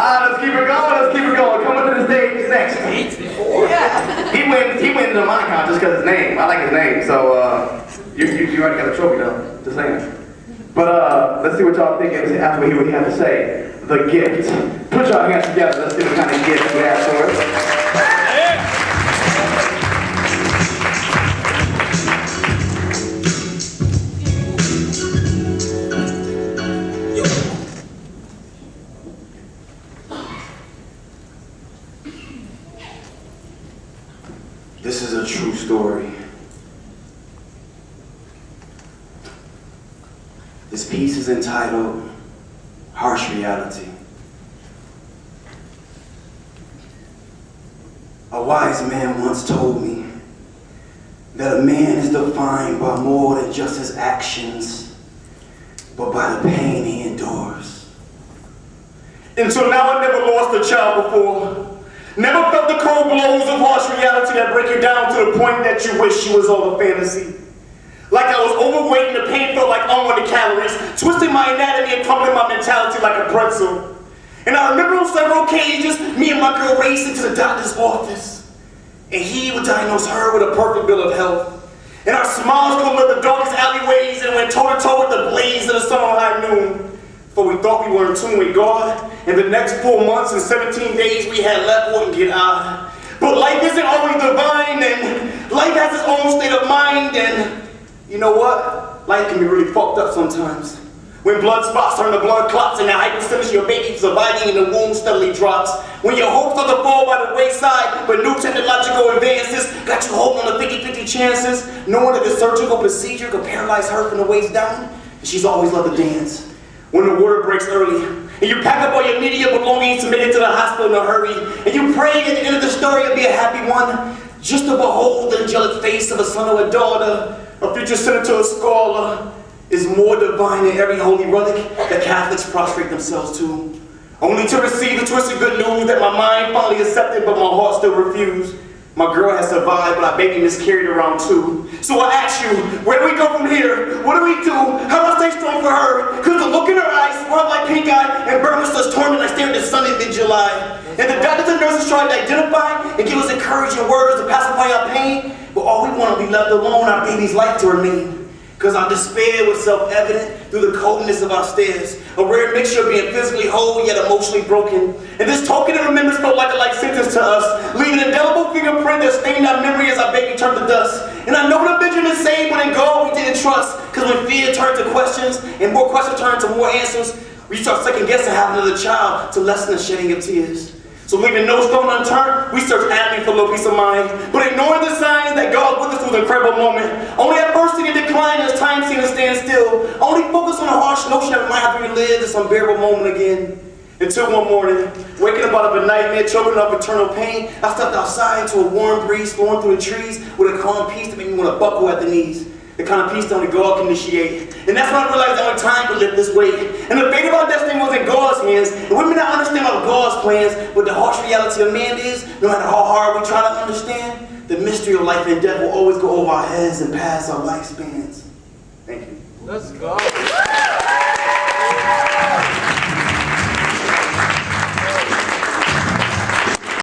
Let's keep it going, let's keep it going. Coming to the stage next. Yeah. He wins the money contest because his name. I like his name, so you already got a trophy though, just saying. But let's see what y'all think after we hear what he has to say. The gift. Put your hands together, let's see what kind of gift we have for us. This is a true story. This piece is entitled Harsh Reality. A wise man once told me that a man is defined by more than just his actions, but by the pain he endures. Until now, I never lost a child before. Never felt the cold blows of harsh reality that break you down to the point that you wish she was all a fantasy. Like I was overweight and the pain felt like unwanted calories, twisting my anatomy and crumbling my mentality like a pretzel. And I remember on several occasions, me and my girl racing to the doctor's office. And he would diagnose her with a perfect bill of health. And our smiles could live the darkest alleyways and went toe-to-toe with the blaze of the sun on high noon. For we thought we were in tune with God, and the next 4 months and 17 days we had left wouldn't get out. But life isn't always divine, and life has its own state of mind, and you know what? Life can be really fucked up sometimes. When blood spots turn to blood clots and the hyperstimulant your baby surviving in the womb steadily drops. When your hopes start to fall by the wayside, but new technological advances got you holding on the 50-50 chances, knowing that the surgical procedure could paralyze her from the waist down, and she's always loved to dance. When the water breaks early, and you pack up all your media belongings to make it to the hospital in a hurry, and you pray at the end of the story it'll be a happy one, just to behold the angelic face of a son or a daughter, a future senator or scholar, is more divine than every holy relic that Catholics prostrate themselves to. Only to receive the twisted good news that my mind finally accepted, but my heart still refused. My girl has survived, but our baby miscarried around 2. So I ask you, where do we go from here? What do we do? How do I stay strong for her? Cause the look in her eyes swirled like pink eye and burn us such torment like staring at the sun in mid-July. And the doctors and nurses tried to identify and give us encouraging words to pacify our pain, but all we want to be left alone, our baby's life to remain. Cause our despair was self-evident through the coldness of our stares. A rare mixture of being physically whole yet emotionally broken. And this token of remembrance felt like a life sentence to us, leaving an indelible fingerprint that stained our memory as our baby turned to dust. And I know the Benjamin saved, but in God we didn't trust. Cause when fear turned to questions, and more questions turned to more answers, we start second guessing having another child to lessen the shedding of tears. So leaving no stone unturned, we search adamantly for a little peace of mind. But ignoring the signs that God with us was an incredible moment. Only at first seeing a decline as time seemed to stand still. Only focus on the harsh notion that we might have to relive this unbearable moment again. Until one morning, waking up out of a nightmare, choking up eternal pain, I stepped outside into a warm breeze flowing through the trees with a calm peace that made me want to buckle at the knees. The kind of peace that only God can initiate. And that's when I realized that only time could lift this weight. And the fate of our destiny was in God's hands. And we may not understand all God's plans, but the harsh reality of man is, no matter how hard we try to understand, the mystery of life and death will always go over our heads and past our lifespans. Thank you. Let's go.